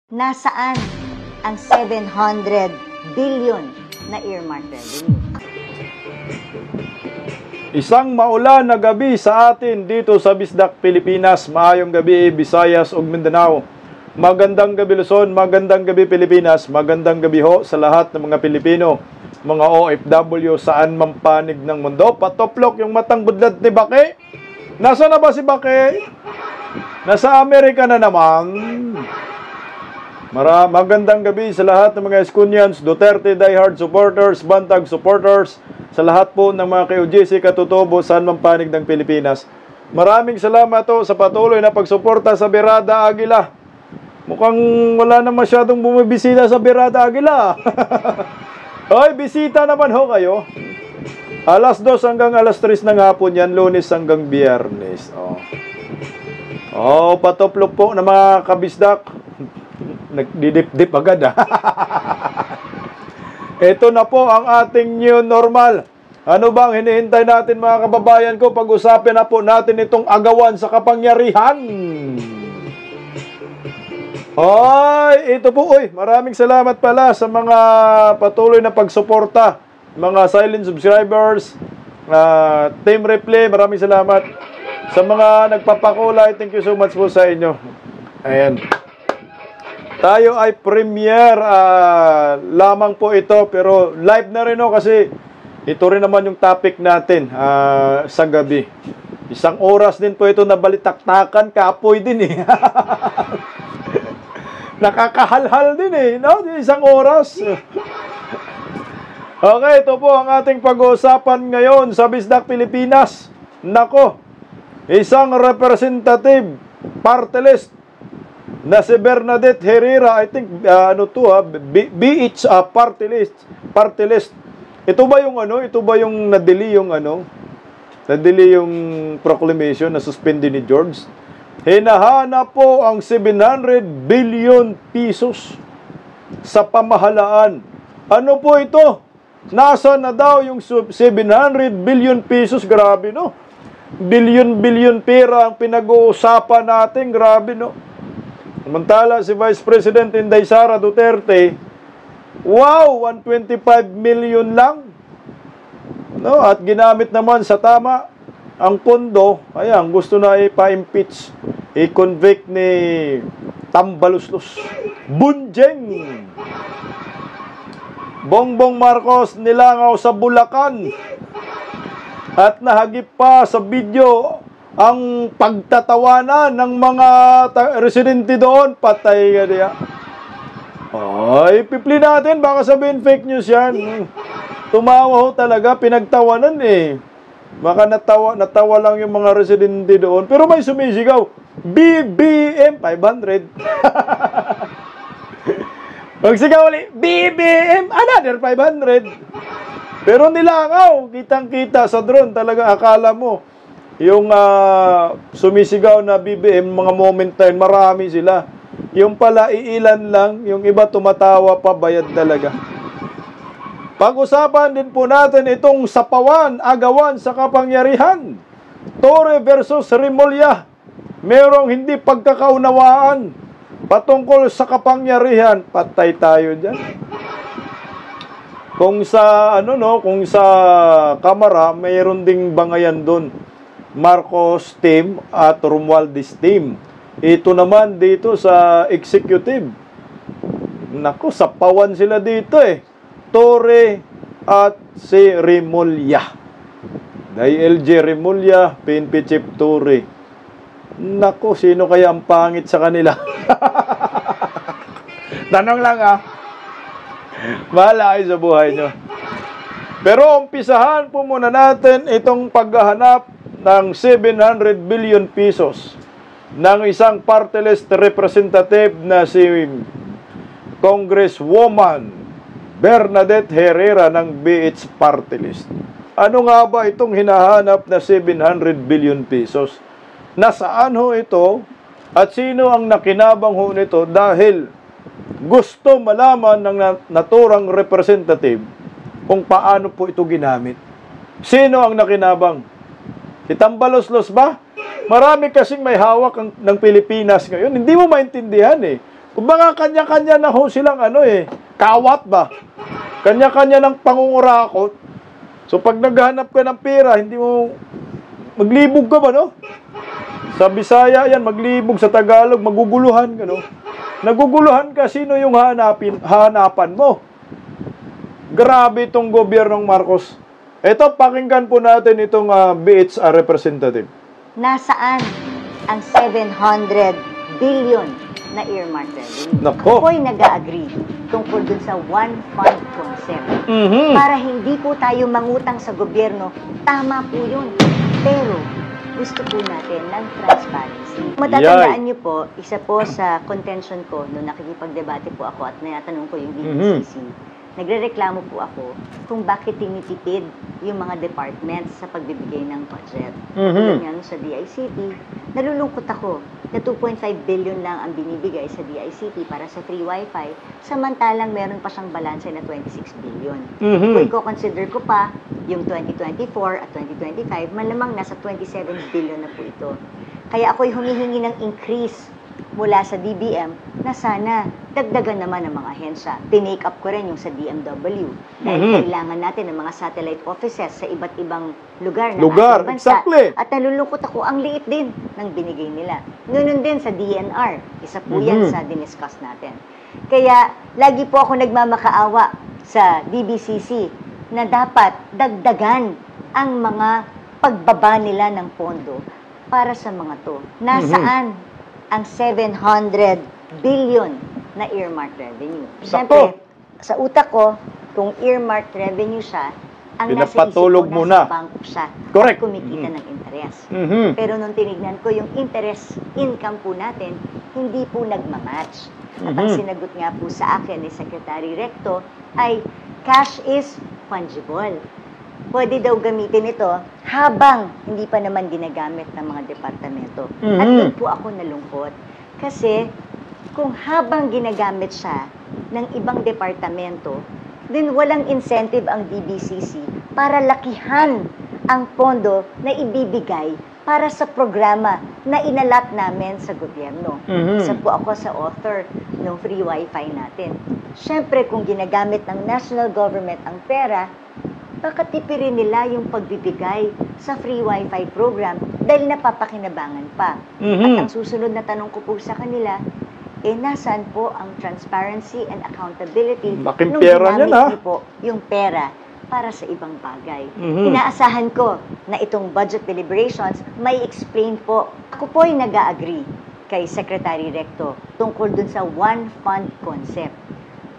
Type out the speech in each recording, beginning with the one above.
Nasaan ang 700 billion na earmark revenue? Isang maulan na gabi sa atin dito sa Bisdak, Pilipinas. Maayong gabi, Visayas ug Mindanao. Magandang gabi Luzon, magandang gabi Pilipinas, magandang gabi ho sa lahat ng mga Pilipino, mga OFW saan man panig ng mundo. Patoplok yung matang budlad ni Bake. Nasaan na ba si Bake? Nasa Amerika na naman. Magandang gabi sa lahat ng mga Eskunyans, Duterte diehard supporters, Bantag supporters, sa lahat po ng mga KOJC katutubo saan man panig ng Pilipinas. Maraming salamat po sa patuloy na pagsuporta sa Birada Aguila. Mukhang wala na masyadong bumibisita sa Birada Aguila. Hoy, bisita naman ho kayo. Alas 2 hanggang alas 3 ng hapon yan, Lunes hanggang Biyernes. Patoplok po ng mga kabisdak. Nagdidip-dip agad Ito na po ang ating new normal. Ano bang hinihintay natin mga kababayan ko? Pag-usapin na po natin itong agawan sa kapangyarihan. Ito po. Maraming salamat pala sa mga patuloy na pagsuporta. Mga silent subscribers, Team Replay, maraming salamat. Sa mga nagpapakulay, thank you so much po sa inyo. Ayan. Tayo ay premiere lamang po ito, pero live na rin kasi ito rin naman yung topic natin sa gabi. Isang oras din po ito na balitaktakan, kapoy din Nakakahalhal din no? Isang oras. Okay, ito po ang ating pag-uusapan ngayon sa Bisdak, Pilipinas. Nako, isang representative party list na si Bernadette Herrera, I think BH party list. Ito ba yung nadili yung proclamation na suspended ni George? Hinahanap po ang 700 billion pesos sa pamahalaan. Ano po ito? Nasa na daw yung 700 billion pesos? Grabe, no? Billion pera ang pinag-uusapan natin. Grabe, no? Samantala si Vice President Inday Sara Duterte, wow, 125 million lang. No? At ginamit naman sa tama ang pondo. Ayan, gusto na ipa-impeach, i-convict ni Tambaluslos, Bunjeng. Bongbong Marcos nilangaw sa Bulacan. At nahagip pa sa video ang pagtatawanan ng mga residente doon. Patay ka diya. Ipipli natin, baka sabihin fake news yan. Tumawa ho talaga, pinagtawanan Baka natawa lang yung mga residente doon. Pero may sumisigaw, BBM 500. Magsigaw ulit, BBM another 500. Pero nilangaw, kitang-kita sa drone talaga, akala mo yung sumisigaw na BBM, mga moment na yun, marami sila. Yung pala, iilan lang. Yung iba tumatawa pa, bayad talaga. Pag-usapan din po natin itong sapawan, agawan sa kapangyarihan. Torre versus Remulla. Merong hindi pagkakaunawaan patungkol sa kapangyarihan. Patay tayo dyan. Kung sa, kung sa kamara, mayroon ding bangayan doon. Marcos team at Romualdez team. Ito naman dito sa executive. Naku, sapawan sila dito Torre at si Remulla. LJ Remulla, PNP Chief Torre. Naku, sino kaya ang pangit sa kanila? Tanong lang Bahala kayo sa buhay nyo. Pero umpisahan po muna natin itong paghahanap ng 700 billion pesos ng isang party list representative na si Congresswoman Bernadette Herrera ng BH party list. Ano nga ba itong hinahanap na 700 billion pesos? Nasaan ho ito? At sino ang nakinabang ho nito? Dahil gusto malaman ng naturang representative kung paano po ito ginamit. Sino ang nakinabang? Si Tambaluslos ba? Marami kasing may hawak ng Pilipinas ngayon. Hindi mo maintindihan Kumbaga, kanya-kanya na ho silang kawat ba? Kanya-kanya ng pangungurakot. So, pag naghahanap ka ng pera, hindi mo, maglibog ka ba, no? Sa Bisaya yan, maglibog. Sa Tagalog, maguguluhan ka, no? Naguguluhan ka, sino yung hanapan mo? Grabe itong gobyernong Marcos. Ito, pakinggan po natin itong BHR representative. Nasaan ang 700 billion na earmark revenue? Nako. Ako'y nag-agree tungkol dun sa one fund concept. Para hindi po tayo mangutang sa gobyerno, tama po yun. Pero, gusto po natin ng transparency. Matatandaan niyo po, isa po sa contention ko nung nakikipagdebate po ako at natanong ko yung DBCC, nagrereklamo po ako kung bakit tinitipid yung mga departments sa pagbibigay ng budget. Tulad nga sa DICT, nalulungkot ako na 2.5 billion lang ang binibigay sa DICT para sa free wifi, samantalang meron pa siyang balanse na 26 billion. Kung i-consider ko pa yung 2024 at 2025, malamang nasa 27 billion na po ito. Kaya ako'y humihingi ng increase mula sa DBM na sana dagdagan naman ng mga ahensya. Tinake up ko rin yung sa DMW. Dahil kailangan natin ng mga satellite offices sa iba't ibang lugar ng ating bansa. Exactly. At nalulungkot ako, ang liit din ng binigay nila. Ganun din sa DNR. Isa po yan sa diniscuss natin. Kaya lagi po ako nagmamakaawa sa DBCC na dapat dagdagan ang mga pagbaba nila ng pondo para sa mga to. Nasaan ang 700 billion na earmark revenue? Siyempre, sa utak ko, kung earmark revenue siya, ang nasa isip ko, nasa bangko siya. Correct. At kumikita ng interest. Pero nung tinignan ko, yung interest income po natin, hindi po nagmamatch. At ang sinagot nga po sa akin ni Secretary Recto ay cash is fungible. Pwede daw gamitin ito habang hindi pa naman ginagamit ng mga departamento. At doon po ako nalungkot. Kasi kung habang ginagamit siya ng ibang departamento, then walang incentive ang DBCC para lakihan ang pondo na ibibigay para sa programa na inalat namin sa gobyerno. Isa po ako sa author ng free wifi natin. Siyempre, kung ginagamit ng national government ang pera, bakit tipirin nila yung pagbibigay sa free wifi program dahil napapakinabangan pa? At ang susunod na tanong ko po sa kanila, nasaan po ang transparency and accountability Laking nung pera ginamit niyan, niyo po yung pera para sa ibang bagay? Inaasahan ko na itong budget deliberations may explain po. Ako po ay nag-agree kay Secretary Recto tungkol dun sa one fund concept.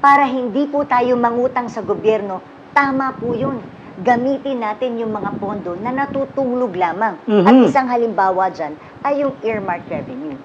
Para hindi po tayo mangutang sa gobyerno, tama po yun. Gamitin natin yung mga pondo na natutulog lamang. At isang halimbawa dyan ay yung earmark revenue.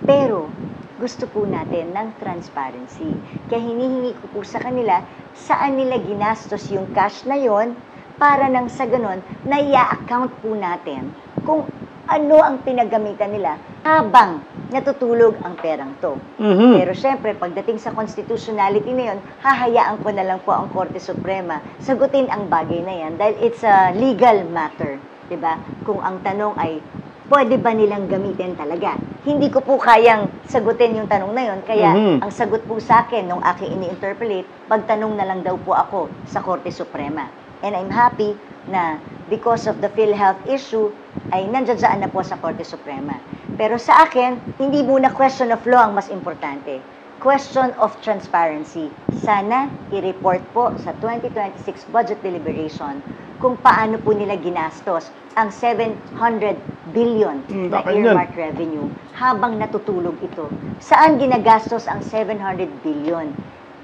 Pero gusto po natin ng transparency. Kaya hinihingi ko po sa kanila saan nila ginastos yung cash na yon para nang sa ganon na i-account po natin kung ano ang pinagamitan nila habang natutulog ang perang to. Pero syempre, pagdating sa constitutionality na yun, hahayaan ko na lang po ang Korte Suprema sagutin ang bagay na yan dahil it's a legal matter. Diba? Kung ang tanong ay, pwede ba nilang gamitin talaga? Hindi ko po kayang sagutin yung tanong na yun, kaya ang sagot po sa akin nung aking ini-interpolate, pagtanong na lang daw po ako sa Korte Suprema. And I'm happy na because of the PhilHealth issue, ay nandiyan na po sa Korte Suprema. Pero sa akin, hindi muna question of law ang mas importante. Question of transparency. Sana i-report po sa 2026 budget deliberation kung paano po nila ginastos ang 700 billion na earmark revenue habang natutulog ito. Saan ginagastos ang 700 billion?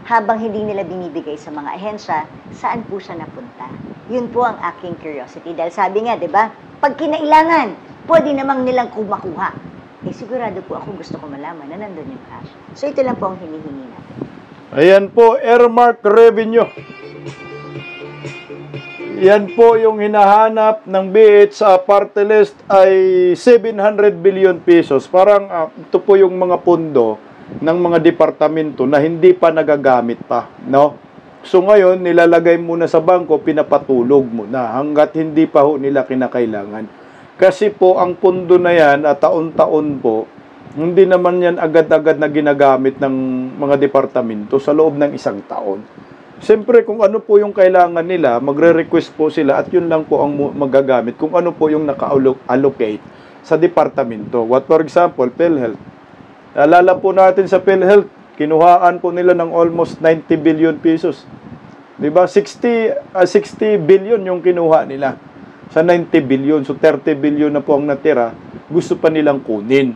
Habang hindi nila binibigay sa mga ahensya, saan po siya napunta? Yun po ang aking curiosity. Dahil sabi nga, di ba, pag kinailangan, pwede namang nilang kumakuha. Sigurado po ako gusto ko malaman na nandun yung cash. So ito lang po ang hinihingi natin. Ayan po, earmark revenue. Yan po yung hinahanap ng BH sa party list ay 700 billion pesos. Parang ito po yung mga pondo ng mga departamento na hindi pa nagagamit pa, no? So ngayon, nilalagay muna sa bangko, pinapatulog muna hanggat hindi pa ho nila kinakailangan. Kasi po, ang pondo na yan, at taon-taon po, Hindi naman yan agad-agad na ginagamit ng mga departamento sa loob ng isang taon. Siyempre, kung ano po yung kailangan nila, magre-request po sila at yun lang po ang magagamit kung ano po yung naka-allocate sa departamento. What for example, PhilHealth. Alala po natin sa PhilHealth, kinuhaan po nila ng almost 90 billion pesos. Diba? 60 billion yung kinuha nila sa 90 billion. So 30 billion na po ang natira, gusto pa nilang kunin.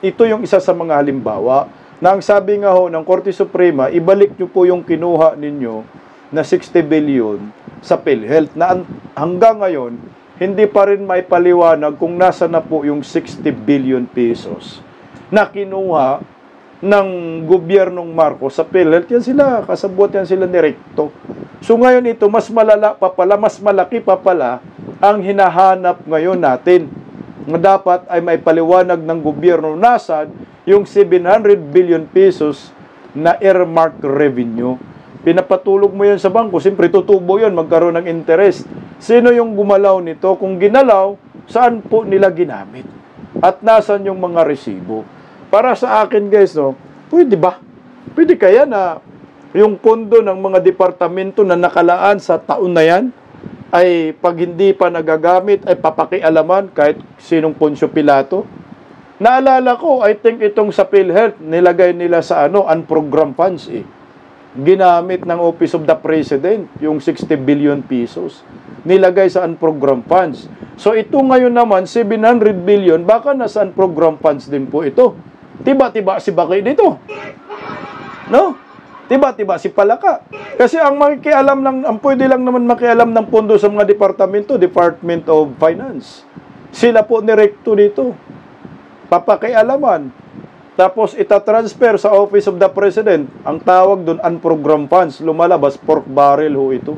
Ito yung isa sa mga halimbawa na ang sabi nga ho ng Korte Suprema, ibalik nyo po yung kinuha ninyo na 60 billion sa PhilHealth na hanggang ngayon, hindi pa rin may paliwanag kung nasa na po yung 60 billion pesos na kinuha ng gobyernong Marcos sa PhilHealth. Yan sila, kasabot yan sila direkto. So ngayon ito, mas malala pa pala, mas malaki pa pala ang hinahanap ngayon natin na dapat ay may paliwanag ng gobyerno nasaan yung 700 billion pesos na earmark revenue. Pinapatulog mo yan sa bangko, siyempre tutubo yan, magkaroon ng interest. Sino yung gumalaw nito? Kung ginalaw, saan po nila ginamit? At nasan yung mga resibo? Para sa akin guys, no, pwede ba? Pwede kaya na yung pondo ng mga departamento na nakalaan sa taon na yan, ay pag hindi pa nagagamit, ay papakialaman kahit sinong Poncio Pilato. Naalala ko, I think itong sa PhilHealth, nilagay nila sa unprogrammed funds eh. Ginamit ng Office of the President, yung 60 billion pesos. Nilagay sa unprogrammed funds. So ito ngayon naman, 700 billion, baka nasa unprogrammed funds din po ito. Tiba-tiba si Bakay dito. No? Tiba-tiba si Palaka. Kasi ang makikialam lang, ang pwede lang naman makialam ng pondo sa mga departamento, Department of Finance. Sila po nirekto dito. Papakialaman. Tapos itatransfer sa Office of the President. Ang tawag doon, unprogrammed funds. Lumalabas, pork barrel ho ito.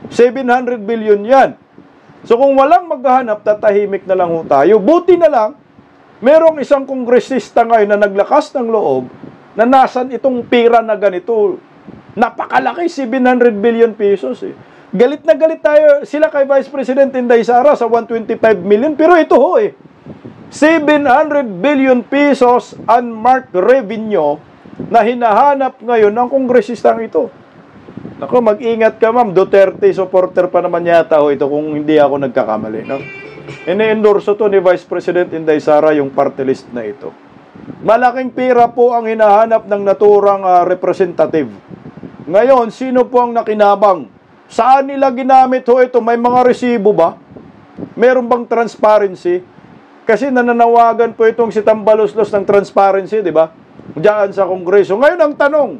700 billion yan. So kung walang maghahanap, tatahimik na lang ho tayo. Buti na lang, merong isang kongresista ngayon na naglakas ng loob na nasan itong pira na ganito. Napakalaki, 700 billion pesos eh. Galit na galit tayo sila kay Vice President Inday Sara sa 125 million. Pero ito ho eh, 700 billion pesos unmarked revenue na hinahanap ngayon ng kongresistang ito. Naku, mag-ingat ka ma'am, Duterte supporter pa naman yata ho ito kung hindi ako nagkakamali. No? Ini-endorso to ni Vice President Inday Sara yung party list na ito. Malaking pera po ang hinahanap ng naturang representative. Ngayon, sino po ang nakinabang? Saan nila ginamit ho ito? May mga resibo ba? Meron bang transparency? Kasi nananawagan po itong si Tambaloslos ng transparency, di ba? Diyan sa Kongreso. Ngayon ang tanong,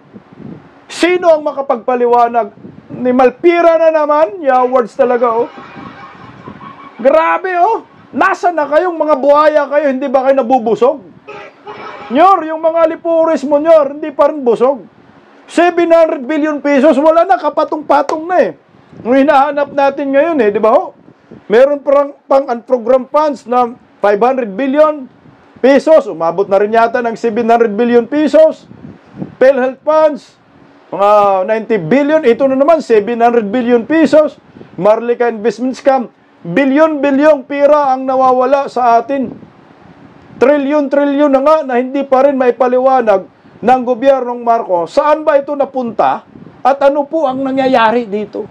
sino ang makapagpaliwanag? Ni Malpira na naman, yawards talaga oh. Grabe oh. Nasa na kayong mga buhaya kayo, hindi ba kayo nabubusog? Nyor, yung mga lipuris mo, Nyor, hindi pa rin busog. 700 billion pesos, wala na, kapatong-patong na eh. Ang hinahanap natin ngayon eh, di ba ho? Meron pang unprogrammed funds na 500 billion pesos, umabot na rin yata ng 700 billion pesos. PhilHealth funds, mga 90 billion, ito na naman, 700 billion pesos. Marlica Investment Scam, bilyon-bilyong pira ang nawawala sa atin. Trilyon-trilyon na nga na hindi pa rin may paliwanag ng gobyernong Marcos. Saan ba ito napunta? At ano po ang nangyayari dito?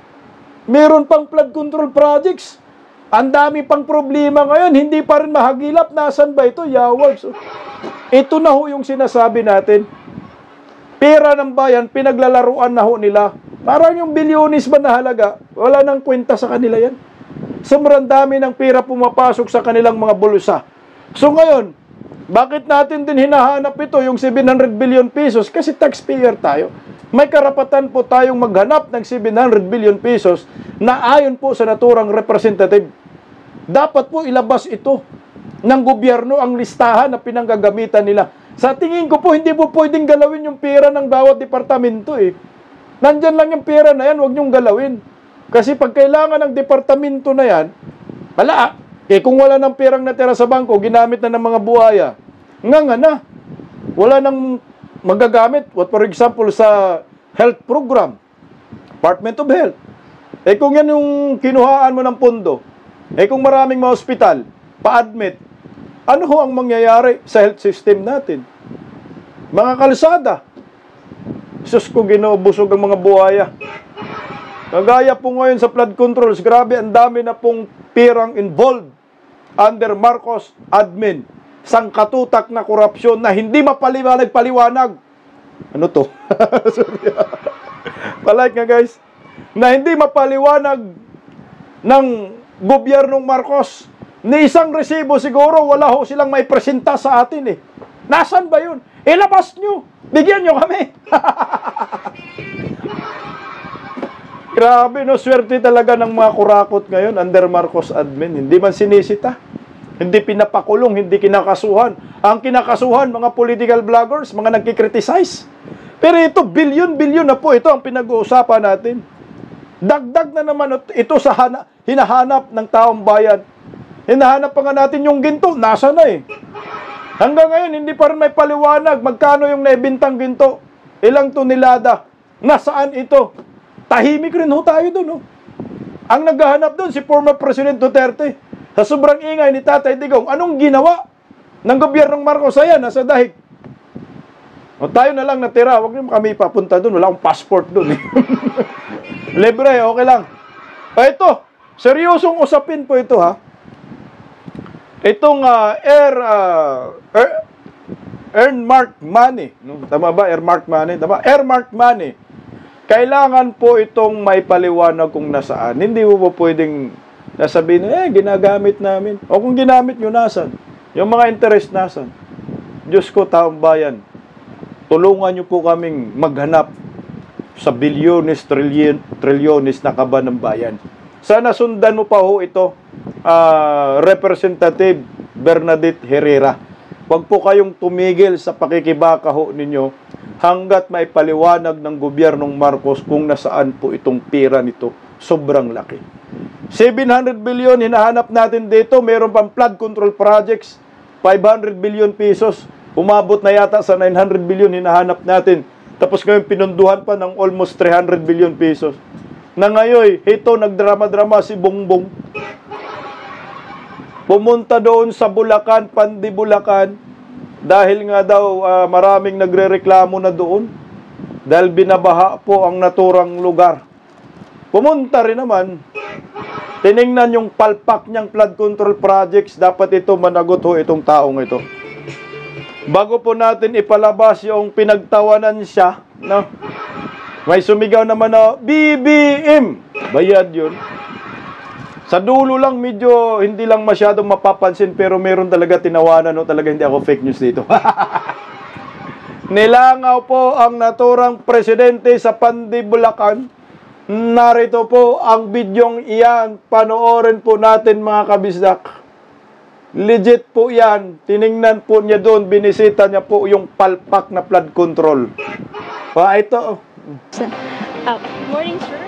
Meron pang flood control projects. Ang dami pang problema ngayon. Hindi pa rin mahagilap. Nasaan ba ito? Yawards. Ito na ho yung sinasabi natin. Pera ng bayan, pinaglalaruan na ho nila. Parang yung bilyonis ba na halaga? Wala nang kwenta sa kanila yan. Sobrang dami ng pera pumapasok sa kanilang mga bulsa. So ngayon, bakit natin din hinahanap ito, yung 700 billion pesos? Kasi taxpayer tayo. May karapatan po tayong maghanap ng 700 billion pesos na ayon po sa naturang representative. Dapat po ilabas ito ng gobyerno ang listahan na pinanggagamitan nila. Sa tingin ko po, hindi po pwedeng galawin yung pera ng bawat departamento eh. Nandyan lang yung pera na yan, huwag niyong galawin. Kasi pag kailangan ng departamento na yan, wala. Kung wala ng perang natira sa bangko, ginamit na ng mga buhaya. Nga na. Wala nang magagamit. What for example sa health program, Department of Health. Kung yan yung kinuhaan mo ng pondo, kung maraming mga ospital, pa-admit, ano ho ang mangyayari sa health system natin? Mga kalsada. Sus ko, ginubusog ang mga buhaya. Kagaya po ngayon sa flood controls, grabe, ang dami na pong pirang involved under Marcos admin. Sangkatutak na korupsyon na hindi mapaliwanag-paliwanag. Ano to? Palike nga guys. Na hindi mapaliwanag ng gobyernong Marcos. Ni isang resibo siguro, wala ho silang may presenta sa atin eh. Nasaan ba yun? Ilabas nyo. Bigyan nyo kami. Grabe, no? Swerte talaga ng mga kurakot ngayon under Marcos admin. Hindi man sinisita. Hindi pinapakulong, hindi kinakasuhan. Ang kinakasuhan, mga political bloggers, mga nagkikriticize. Pero ito, bilyon-bilyon na po. Ito ang pinag-uusapan natin. Dagdag na naman ito sa hinahanap ng taong bayan. Hinahanap pa nga natin yung ginto. Nasa na eh. Hanggang ngayon, hindi pa rin may paliwanag. Magkano yung naibintang ginto? Ilang tonelada? Nasaan ito? Tahimik rin ho tayo doon. No? Ang naghahanap doon, si former President Duterte. Sa sobrang ingay ni Tatay Digong, anong ginawa ng gobyernong Marcos? Ayan, nasa dahig. O tayo na lang natira. Huwag naman kami papunta doon. Wala akong passport doon. Libre, okay lang. O ito, seryosong usapin po ito ha. Itong earmarked money. No? Tama ba? Earmarked money? Tama? Earmarked money. Kailangan po itong maipaliwanag kung nasaan. Hindi mo po pwedeng nasabihin, ginagamit namin. O kung ginamit nyo, nasan? Yung mga interest, nasan? Diyos ko, taong bayan, tulungan nyo po kaming maghanap sa bilyones, trilyones na kaba ng bayan. Sana sundan mo pa ho ito, Representative Bernadette Herrera. Huwag po kayong tumigil sa pakikibaka ho ninyo hanggat may paliwanag ng gobyernong Marcos kung nasaan po itong pira nito. Sobrang laki. 700 billion hinahanap natin dito. Meron pang flood control projects. 500 billion pesos. Umabot na yata sa 900 billion hinahanap natin. Tapos ngayon pinunduhan pa ng almost 300 billion pesos. Na ngayon, ito nagdrama-drama si Bongbong. Pumunta doon sa Bulacan, Pandi Bulacan, dahil nga daw maraming nagrereklamo na doon. Dahil binabaha po ang naturang lugar. Pumunta rin naman. Tiningnan yung palpak niyang flood control projects. Dapat ito managot ho itong taong ito. Bago po natin ipalabas yung pinagtawanan siya, no? May sumigaw naman na BBM. Bayad yun. Sa dulo lang, medyo hindi lang masyadong mapapansin, pero meron talaga tinawanan, no? Talaga hindi ako fake news dito. Nilangaw po ang naturang presidente sa Pandi, Bulacan. Narito po ang bidyong iyan. Panoorin po natin, mga kabisdak. Legit po yan. Tiningnan po niya doon, binisita niya po yung palpak na flood control. Ito. Morning, sir.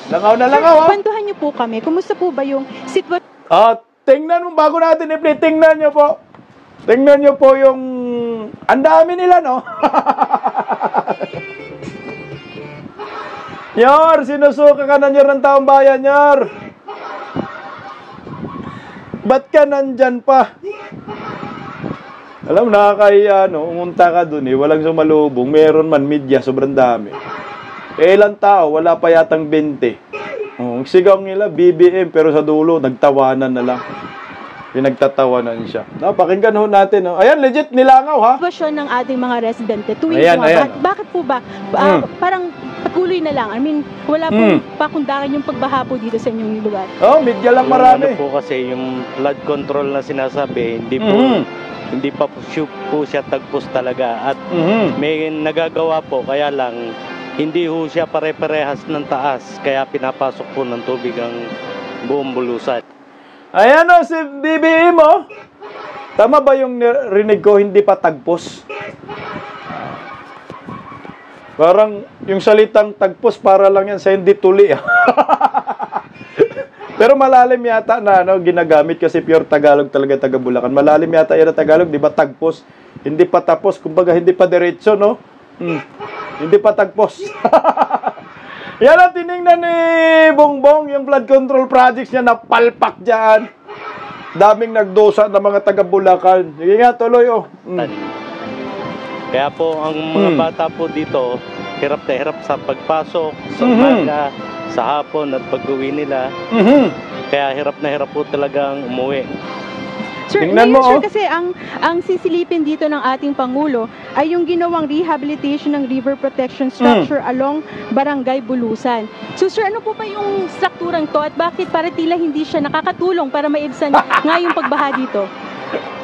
Langaw na langaw. Kwentuhan niyo po kami. Kumusta po ba yung sitwasyon? Tingnan mo, bago natin i-play, tingnan niyo po. Tingnan niyo po yung, ang dami nila, no? Nyor, sinusuka ka na, Nyor, ng taong bayan, Nyor. Ba't ka nandyan pa? Alam, nakakahiya, no? Umunta ka dun, walang sumalubong. Meron man media, sobrang dami. Ilang tao, wala pa yatang 20. Ang sigaw nila, BBM, pero sa dulo, nagtawanan na lang. Pinagtatawanan siya. Pakinggan ho natin. No? Ayan, legit, nilangaw, ha? Sitwasyon ng ating mga residente tuwing Ayan. Bakit po ba? Parang patuloy na lang. I mean, wala pong pakundangan yung pagbaha po dito sa inyong lugar. Media lang marami. Ano po kasi yung flood control na sinasabi, hindi pa po siya tagpos talaga. At may nagagawa po, kaya lang hindi ho siya pare-parehas ng taas. Kaya pinapasok po ng tubig ang buong bulusan. Ayan o, si BBM mo. Tama ba yung rinig ko, hindi pa tagpos? Parang yung salitang tagpos, para lang yan sa hindi tuli. Pero malalim yata na ginagamit kasi pure Tagalog talaga, taga Bulacan. Malalim yata yan na Tagalog, di ba tagpos? Hindi pa tapos, kumbaga hindi pa diretso, no? Hindi pa tagpos. Yan ang tinignan ni Bongbong, yung flood control projects niya na palpak dyan. daming nagdusa ng mga taga Bulacan. Sige nga, tuloy oh. Kaya po ang mga bata po dito, hirap na hirap sa pagpasok, sa umaga, sa hapon at pag-uwi nila. Kaya hirap na hirap po talagang umuwi. Sir, Tingnan ngayon, mo, sir, oh. kasi ang sisilipin dito ng ating Pangulo ay yung ginawang rehabilitation ng river protection structure along Barangay Bulusan. So, sir, ano po ba yung strukturang to at bakit para tila hindi siya nakakatulong para maibsan nga yung pagbaha dito?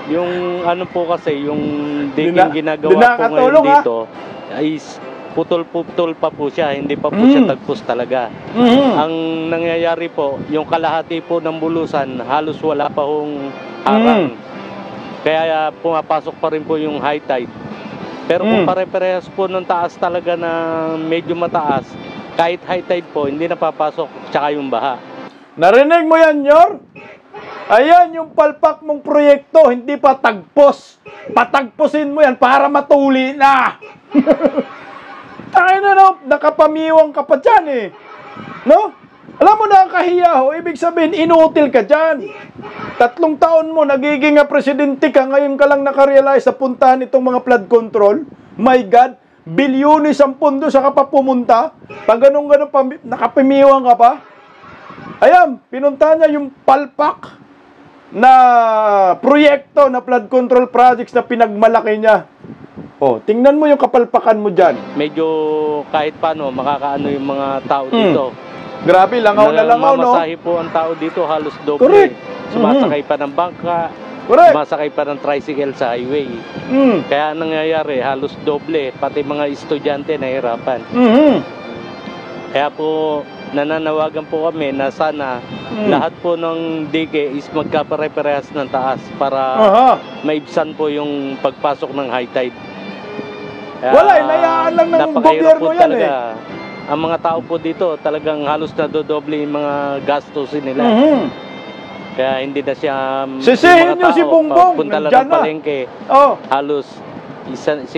Yung ano po kasi, yung digging ginagawa po ngayon dito ay putol-putol pa po siya, hindi pa po siya tagpos talaga. Ang nangyayari po, yung kalahati po ng Bulusan, halos wala pa hong harang. Kaya pumapasok pa rin po yung high tide. Pero kung pare-parehas po ng taas talaga na medyo mataas, kahit high tide po, hindi napapasok tsaka yung baha. Narinig mo yan, Yor? Ayan yung palpak mong proyekto, hindi pa tagpos. Patagposin mo yan para matuli na. Ay na, no? Nakapamiwang ka pa dyan eh. No? Alam mo na ang kahiya ho, ibig sabihin, inutil ka dyan. 3 taon mo, nagiging presidente ka, ngayon ka lang nakarealize sa puntahan itong mga flood control. My God, bilyones ang pundo sa ka pa pumunta. Pag ganun-ganun pa, nakapimiwang ka pa. Ayan, pinunta niya yung palpak na proyekto na flood control projects na pinagmalaki niya. Oh, tingnan mo yung kapalpakan mo dyan. Medyo kahit paano, makakaano yung mga tao dito. Grabe, langaw na langaw, no? Mamasahe po ang tao dito, halos doble. Correct. Sumasakay pa ng bangka, Correct. sumasakay pa ng tricycle sa highway. Kaya nangyayari, halos doble, pati mga estudyante nahirapan. Kaya po, nananawagan po kami na sana lahat po ng dike is magkapare-parehas ng taas para maibsan po yung pagpasok ng high tide. Wala, inayaan lang ng gobyerno yan talaga. Ang mga tao po dito talagang halos nadodoble yung mga gastusin nila. Kaya hindi na siya sisihin nyo si Bongbong, punta lang nandyan ng na. palengke. Halos 50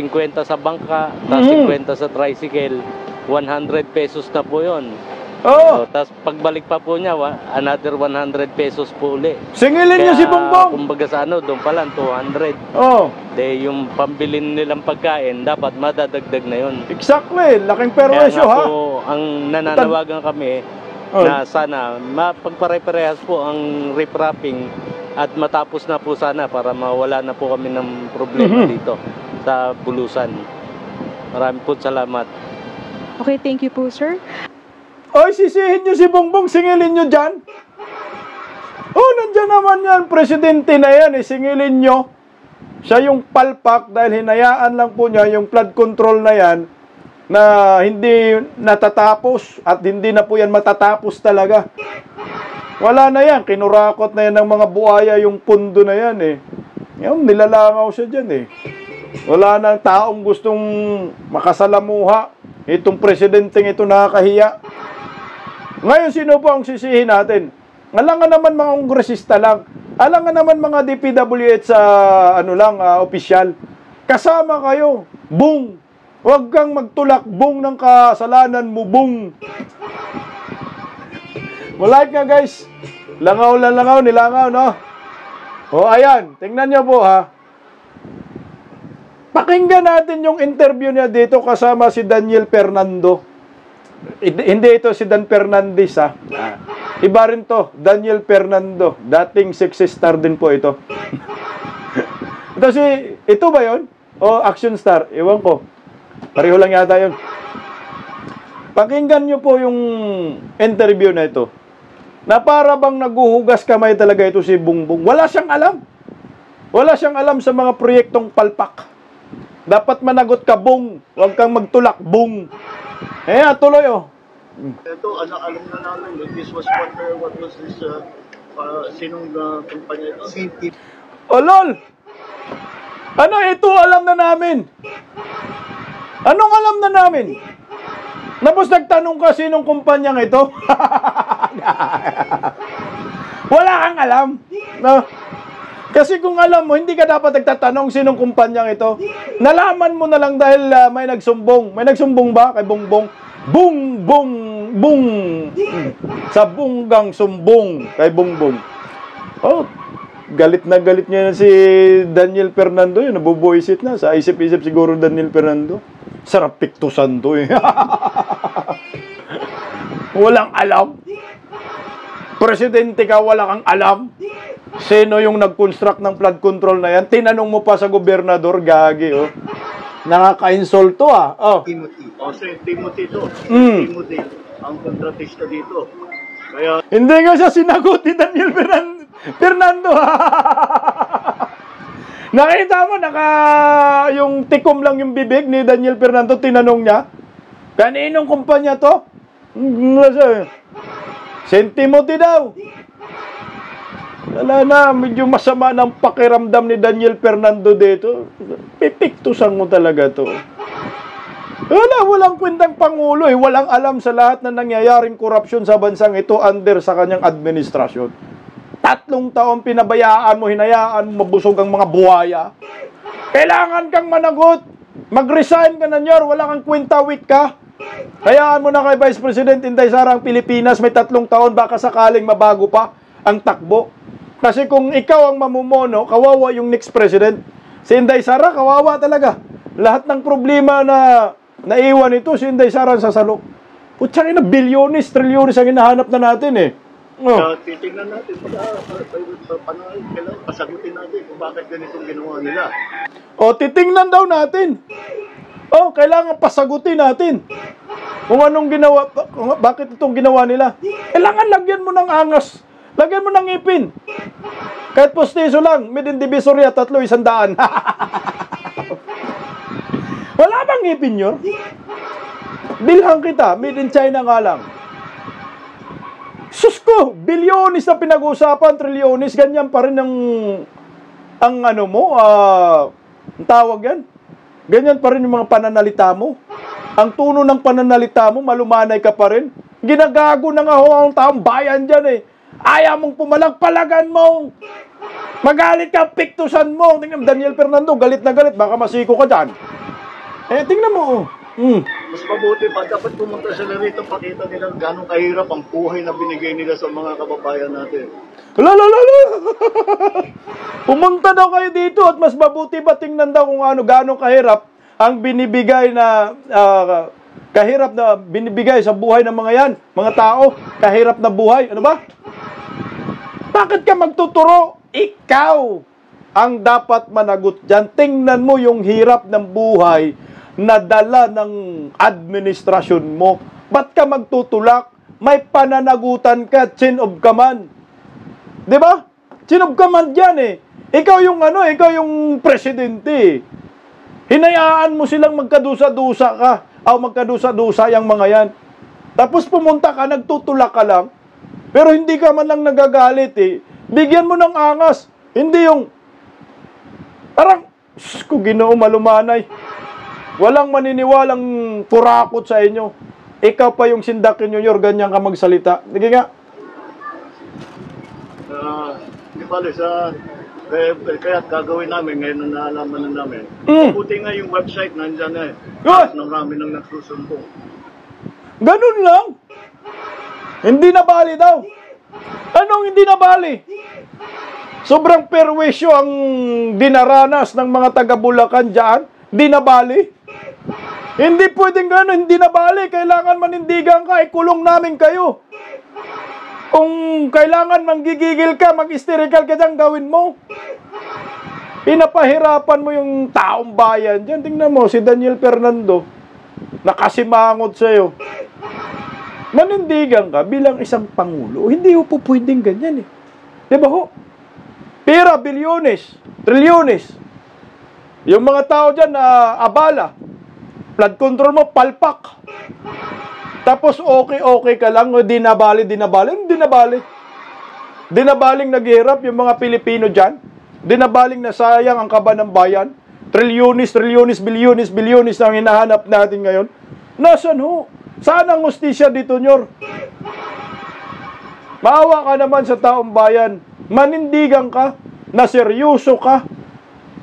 sa bangka, 50 sa tricycle, 100 pesos na po yun. So, tapos pagbalik pa po niya, another 100 pesos po uli. Singilin niyo si Bongbong. Kumbaga sa ano, doon pa lang 200. De, yung pambilin nilang pagkain, dapat madadagdag na yun. Exactly, laking perwesyo ha. Kaya nga po, ang nananawagan kami na sana mapagpare-parehas po ang riprapping at matapos na po sana para mawala na po kami ng problema dito sa Bulusan. Maraming po salamat. Okay, thank you po, sir. Oy, sisihin nyo si Bongbong, singilin nyo dyan. Oh, nandyan naman yan, presidente na yan, singilin nyo. Siya yung palpak dahil hinayaan lang po niya yung flood control na yan na hindi natatapos at hindi na po yan matatapos talaga. Wala na yan, kinurakot na yan ng mga buhaya yung pundo na yan eh. Yung nilalangaw siya dyan eh. Wala nang taong gustong makasalamuha. Itong presidenteng ito nakakahiya. Ngayon, sino po ang sisihin natin? Alangan naman mga kongresista lang. Alangan naman mga DPWH sa opisyal. Kasama kayo. Bung! Huwag kang magtulak. Bung ng kasalanan mo. Bung! Malike nga guys. Langaw lang langaw. Nilangaw, no? O, ayan. Tingnan nyo po, ha? Pakinggan natin yung interview niya dito kasama si Daniel Fernando. Hindi ito si Dan Fernandez, ha? Iba rin to, Daniel Fernando. Dating sexy star din po ito. Ito ba yon? O action star? Ewan ko. Pareho lang yata yun. Pakinggan nyo po yung interview na ito. Na para bang naguhugas kamay talaga ito si Bongbong. Wala siyang alam. Wala siyang alam sa mga proyektong palpak. Dapat managot ka, Bong. Huwag kang magtulak, Bong. Tuloy, oh. Ito, alam na namin, this was what was this, sinong kumpanya? CT. Oh, lol! Ano, ito alam na namin. Anong alam na namin? Tapos nagtanong ka sinong kumpanyang ito? Wala kang alam. No? Kasi kung alam mo, hindi ka dapat nagtatanong sinong kumpanyang ito. Nalaman mo na lang dahil may nagsumbong. May nagsumbong ba kay Bongbong? Bung, bung, bung. Sa bunggang sumbong kay Bongbong. Oh, galit na galit niya si Daniel Fernando yun. Nabubuisit na. Sa isip-isip siguro Daniel Fernando. Sarap piktusan to eh. Walang alam. Presidente ka, wala kang alam. Sino yung nag-construct ng flood control na yan? Tinanong mo pa sa gobernador, gagi, oh. Nakaka-insulto, ah. Oh. Timothy. O, si Timothy to. Timothy, ang kontratista dito. Kaya, Hindi nga siya sinagot ni Daniel Fernando. Nakita mo, yung tikom lang yung bibig ni Daniel Fernando, tinanong niya, kaninong kumpanya to? St. Timothy daw. Wala na, medyo masama ng pakiramdam ni Daniel Fernando dito. Pipiktusan mo talaga to. Walang kwentang Pangulo eh. Walang alam sa lahat na nangyayaring korupsyon sa bansang ito under sa kanyang administrasyon. 3 taon pinabayaan mo, hinayaan mo mabusog ang mga buhaya. Kailangan kang managot. Mag-resign ka na nyor, wala kang kwentawit ka. Hayaan mo na kay Vice President Inday Sara ang Pilipinas, may 3 taon, baka sakaling mabago pa ang takbo. Kasi kung ikaw ang mamumuno, kawawa yung next president. Si Inday Sara, kawawa talaga. Lahat ng problema na naiwan ito, si Inday Sara sa salo. Putsang ina, bilyones, trilyones ang hinahanap na natin eh. Oh. titignan natin, kailangan pasagutin natin kung bakit ganitong ginawa nila. O, titingnan daw natin. O, kailangan pasagutin natin. Kung anong ginawa, bakit itong ginawa nila. Kailangan lagyan mo ng angas. Lagyan mo ng ngipin. Kahit postiso lang, made in Divisoria, 300. Wala bang ngipin yun? Bilhan kita, made in China nga lang. Sus ko, bilyonis na pinag-uusapan, trilyonis, ganyan pa rin ang ano mo, ang tawag yan. Ganyan pa rin yung mga pananalita mo. Ang tono ng pananalita mo, malumanay ka pa rin. Ginagago na nga ho ang taong bayan dyan eh. Ayaw mong pumalagpalagan mo. Magalit ka, piktusan mo. Tingnan, Daniel Fernando, galit na galit. Baka masiko ka dyan. Eh, tingnan mo. Mas mabuti pa, dapat pumunta sila rito, pakita nila gano'ng kahirap ang buhay na binigay nila sa mga kababayan natin. Lala! Pumunta daw kayo dito at mas mabuti pa tingnan daw kung gano'ng kahirap ang binibigay na kahirap na binibigay sa buhay ng mga yan, mga tao, kahirap na buhay. Ano ba? Bakit ka magtuturo? Ikaw ang dapat managot dyan. Tingnan mo yung hirap ng buhay na dala ng administrasyon mo. Ba't ka magtutulak? May pananagutan ka, chain of command. Diba? Chain of command yan eh. Ikaw yung presidente. Hinayaan mo silang magkadusa-dusa ka. O magkadusa-dusa yung mga yan. Tapos pumunta ka, nagtutulak ka lang. Pero hindi ka man lang nagagalit eh. Bigyan mo ng angas. Hindi yung parang, Ginoo malumanay. Walang maniniwalang kurakot sa inyo. Ikaw pa yung Sindakin Junior, ganyan ka magsalita. Sige nga. Di bale, kaya gagawin namin, ngayon na naalaman na namin. Buti nga yung website, nandyan na eh. Marami nang nagsusumbong. Ganun lang. Hindi na bali daw. Anong hindi na bali? Sobrang perwisyo ang dinaranas ng mga taga-Bulacan dyan. Di na bali. Hindi pwedeng gano'n, hindi na bali. Kailangan manindigan ka, ikulong namin kayo. Kung kailangan manggigigil ka, mag-hysterical ka dyan, gawin mo. Pinapahirapan mo yung taong bayan dyan. Tingnan mo, si Daniel Fernando, nakasimangot sa'yo. Manindigan ka bilang isang pangulo. Hindi po pwedeng ganyan eh. Diba ho? Pera, bilyones, trilyones. Yung mga tao dyan na abala. Flood control mo, palpak. Tapos okay ka lang, di nabali. Hindi nabaling naghihirap yung mga Pilipino dyan. Di nabaling nasayang ang kaba ng bayan. Trilyones, bilyones na ang hinahanap natin ngayon. Nasaan ho? Saan ang hustisya dito, Nyor? Maawa ka naman sa taong bayan. Manindigan ka, na seryoso ka,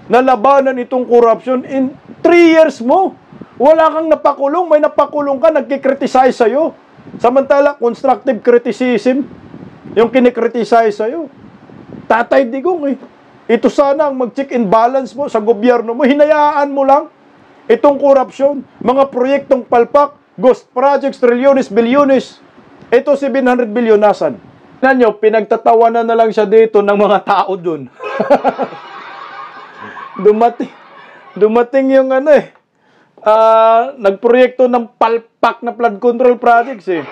na labanan itong korupsyon in 3 years mo. Wala kang napakulong, may napakulong ka, nagkikriticize sa'yo. Samantala, constructive criticism, yung kinikriticize sa'yo. Tatay Digong eh. Ito sana ang mag-check and balance mo sa gobyerno mo. Hinayaan mo lang itong korupsyon, mga proyektong palpak, ghost projects, trilyones, bilyones. Ito 700 bilyon nasan? Nanyo, pinagtatawanan na lang siya dito ng mga tao dun. Dumating yung nagproyekto ng palpak na flood control projects eh.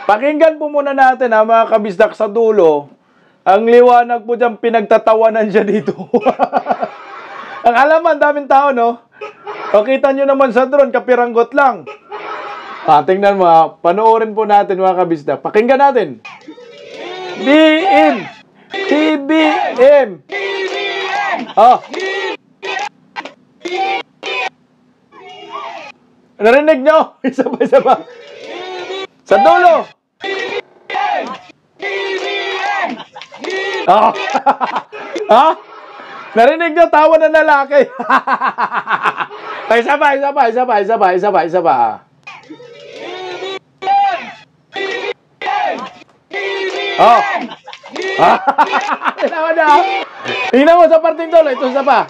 Pakinggan po muna natin mga kabisdak sa dulo. Ang liwanag po dyan, pinagtatawanan siya dito. Ang alaman, daming tao, no? O kita nyo naman sa drone, kapiranggot lang. Tingnan mo, panoorin po natin mga kabisdak. Pakinggan natin. BM! TBM! Narinig nyo? Isa pa. Sa dulo! Narinig nyo? Tawa na lalaki. Isa pa. Tinawa na. Tingnan mo sa parting dulo. Ito isa pa.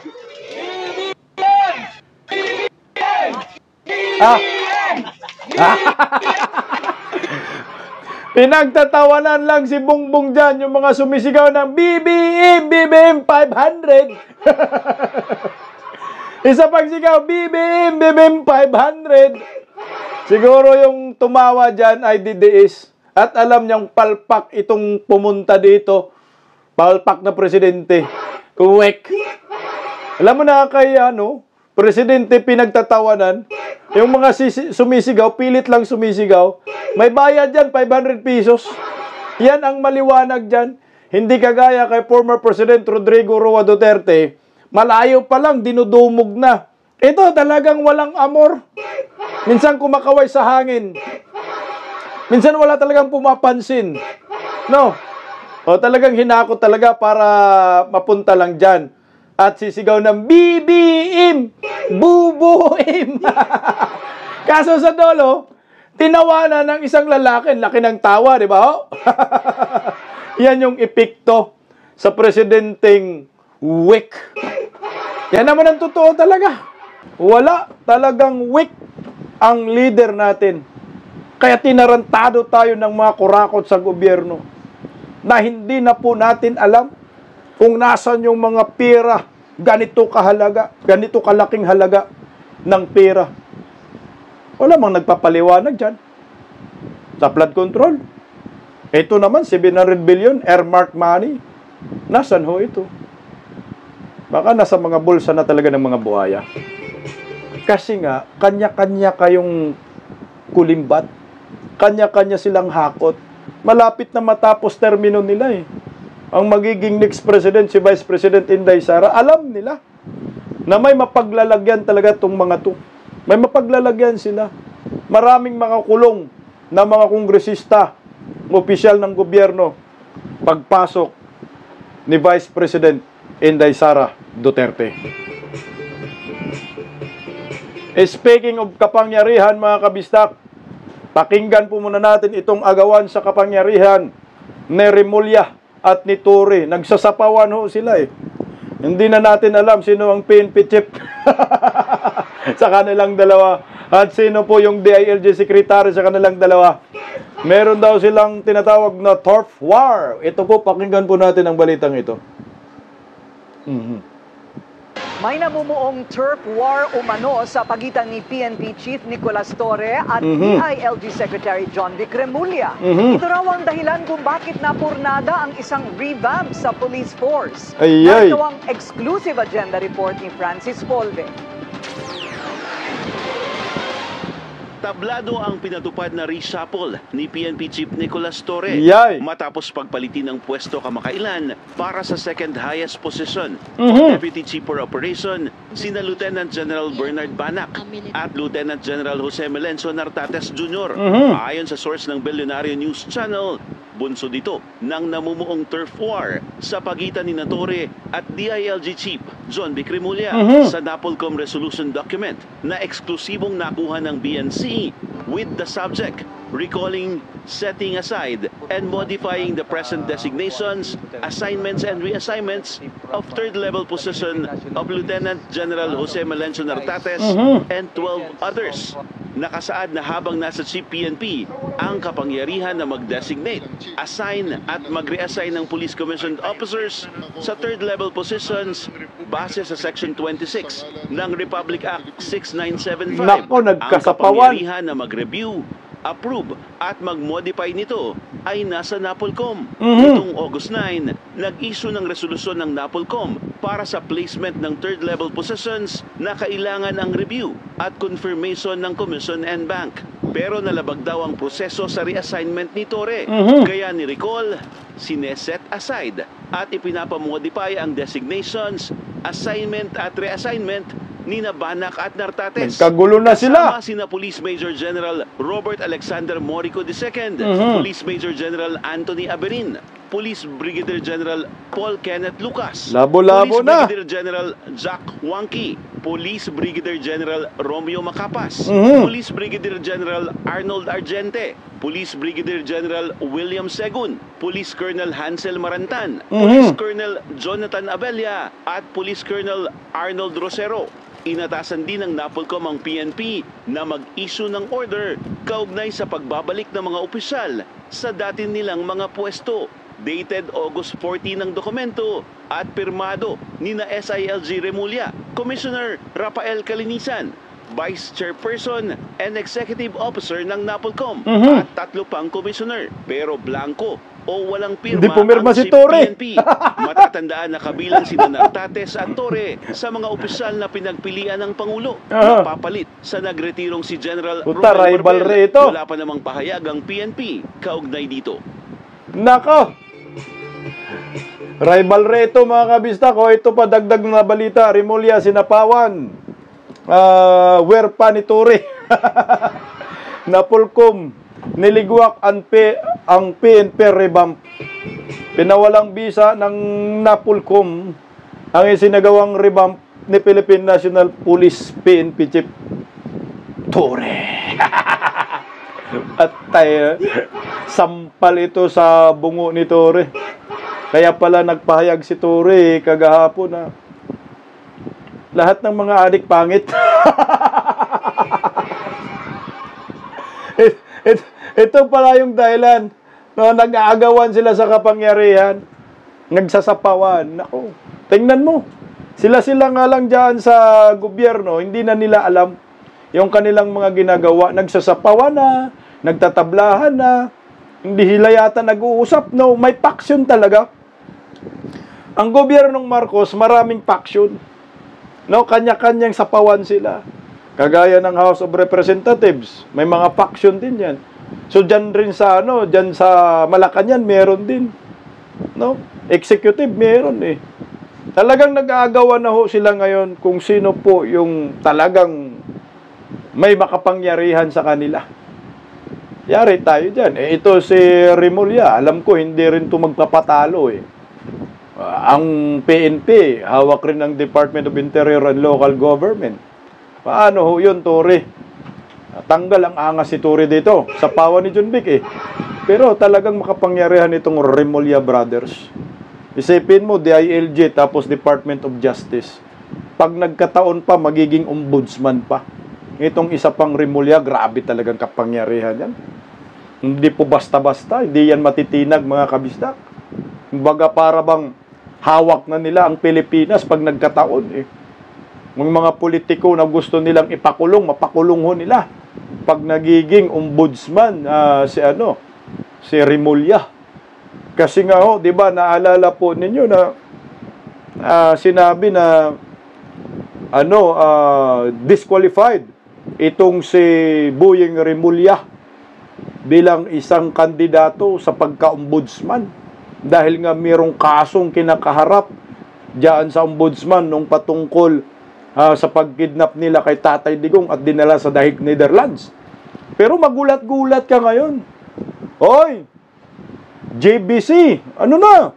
Pinagtatawanan lang si Bongbong dyan, yung mga sumisigaw ng BBM 500. Isa pang sigaw, BBM 500. Siguro yung tumawa dyan ay DDS. At alam niyang palpak itong pumunta dito. Palpak na presidente. Kuwek. Alam mo na kay presidente pinagtatawanan. Yung mga sumisigaw, pilit lang sumisigaw. May bayad dyan, 500 pesos. Yan ang maliwanag dyan. Hindi kagaya kay former President Rodrigo Roa Duterte. Malayo pa lang, dinudumog na. Ito talagang walang amor. Minsan kumakaway sa hangin. Minsan wala talagang pumapansin. No? O talagang hinakot talaga para mapunta lang dyan. At sisigaw ng BBM! Bubuim! Kaso sa dulo, tinawanan ng isang lalaki. Laki ng tawa, di ba? Yan yung epekto sa presidenteng weak. Yan naman ang totoo talaga. Wala talagang weak ang leader natin. Kaya tinarantado tayo ng mga kurakot sa gobyerno na hindi na po natin alam kung nasan yung mga pera, ganito kahalaga, ganito kalaking halaga ng pera. Wala mang nagpapaliwanag dyan. Sa flood control. Ito naman, 700 billion, earmark money. Nasaan ho ito? Baka nasa mga bulsa na talaga ng mga buhaya. Kasi nga, kanya-kanya kayong kulimbat. Kanya-kanya silang hakot. Malapit na matapos termino nila eh. Ang magiging next president, si Vice President Inday Sara, alam nila na may mapaglalagyan talaga itong mga to. May mapaglalagyan sila. Maraming mga kulong na mga kongresista, opisyal ng gobyerno, pagpasok ni Vice President Inday Sara Duterte. Speaking of kapangyarihan, mga kabistak, pakinggan po muna natin itong agawan sa kapangyarihan ni Remulla at ni Torre. Nagsasapawan ho sila eh. Hindi na natin alam sino ang PNP chief sa kanilang dalawa at sino po yung DILG secretary sa kanilang dalawa. Meron daw silang tinatawag na turf war. Ito po, pakinggan po natin ang balitang ito. May namumuong turf war umano sa pagitan ni PNP Chief Nicolas Torre at DILG Secretary John Vic Remulla. Ito raw ang dahilan kung bakit napurnada ang isang revamp sa police force. Narito ang exclusive agenda report ni Francis Polve. Tablado ang pinatupad na reshuffle ni PNP Chief Nicolas Torre matapos pagpalitin ng pwesto kamakailan para sa second highest position. Deputy Chief for Operation, sina Lieutenant General Bernard Banac at Lieutenant General Jose Melencio Nartates Jr. Ayon sa source ng Billionario News Channel, bunso dito ng namumuong turf war sa pagitan ni Torre at DILG Chief John Vic Remulla sa NAPOLCOM resolution document na eksklusibong nakuha ng BNC with the subject recalling, setting aside, and modifying the present designations, assignments, and reassignments of third-level position of Lieutenant General Jose Melencio Nartates and 12 others. Nakasaad na habang nasa PNP ang kapangyarihan na mag-designate, assign at mag-reassign ng police commissioned officers sa third-level positions base sa Section 26 ng Republic Act 6975. Nako, nagkasapawan. Ang kapangyarihan na mag-review, approve at mag-modify nito ay nasa NAPOLCOM. Itong August 9, nag-issue ng resolusyon ng NAPOLCOM para sa placement ng third-level positions na kailangan ang review at confirmation ng Commission and Bank. Pero nalabag daw ang proseso sa reassignment ni Torre. Kaya ni-recall, sineset aside at ipinapamodify ang designations, assignment at reassignment ni Banak at Nartates. Nagkagulo na sila. Kasama sina Police Major General Robert Alexander Morico II, Police Major General Anthony Aberin, Police Brigadier General Paul Kenneth Lucas, Labo-labo Police na. Brigadier General Jack Wanky, Police Brigadier General Romeo Macapas, Police Brigadier General Arnold Argente, Police Brigadier General William Segun, Police Colonel Hansel Marantan, Police Colonel Jonathan Abella, at Police Colonel Arnold Rosero. Inatasan din ng NAPOLCOM ang PNP na mag-issue ng order kaugnay sa pagbabalik ng mga opisyal sa dati nilang mga pwesto. Dated August 14 ng dokumento at pirmado ni na SILG Remulla, Commissioner Rafael Calinisan, Vice Chairperson and Executive Officer ng NAPOLCOM at 3 pang Commissioner. Pero blanco o walang pirma Hindi pumirma ang si Torre. PNP. Matatandaan na kabilang sina Nartates at Torre sa mga opisyal na pinagpilian ng Pangulo na papalit sa nagretirong si General Puta, Romel rivalry Corbel. ito. Wala pa namang pahayag ang PNP kaugnay dito. Nako! Rivalry ito mga kabistak. O ito pa dagdag na balita. Remulla sinapawan. Werpa ni Torre. NAPOLCOM niligwak ang PNP revamp. Pinawalang bisa ng NAPOLCOM ang isinagawang revamp ni Philippine National Police PNP Chief Torre. At tayo, sampal ito sa bungo ni Torre. Kaya pala nagpahayag si Torre kagahapon na lahat ng mga adik pangit. Ito pala yung dahilan. No, nag-aagawan sila sa kapangyarihan. Nagsasapawan. Nako, tingnan mo. Sila-sila nga lang dyan sa gobyerno, hindi na nila alam yung kanilang mga ginagawa. Nagsasapawan na, nagtatablahan na, hindi sila yata nag-uusap. No, may faction talaga. Ang gobyernong Marcos, maraming faction. No, kanya-kanyang sapawan sila. Kagaya ng House of Representatives, may mga faction din yan. So dyan rin sa dyan sa Malacanang meron din. No? Executive meron eh. Talagang nag-aagawan na ho sila ngayon kung sino po yung talagang may makapangyarihan sa kanila. Yari tayo dyan. Ito si Remulla, alam ko hindi rin ito magpapatalo eh. Ang PNP, hawak rin ng Department of Interior and Local Government. Paano ho yun, Torre? Tanggal ang angas si Torre dito sa pawa ni John Vic eh. Pero talagang makapangyarihan itong Remulla Brothers. Isipin mo, DILG tapos Department of Justice. Pag nagkataon pa, magiging ombudsman pa. Itong isa pang Remulla, grabe talagang kapangyarihan yan. Hindi po basta-basta, hindi yan matitinag mga kabisdak. Kumbaga para bang hawak na nila ang Pilipinas pag nagkataon eh. Mga politiko na gusto nilang ipakulong, mapakulong ho nila. Pag nagiging ombudsman si Remulla. Kasi nga ho, 'di ba, naalala po ninyo na sinabi na disqualified itong si Boyeng Remulla bilang isang kandidato sa pagka-ombudsman dahil nga mayroong kasong kinakaharap diyan sa ombudsman nung patungkol sa pagkidnap nila kay Tatay Digong at dinala sa Dahig, Netherlands. Pero magulat-gulat ka ngayon. Hoy! JBC, ano na?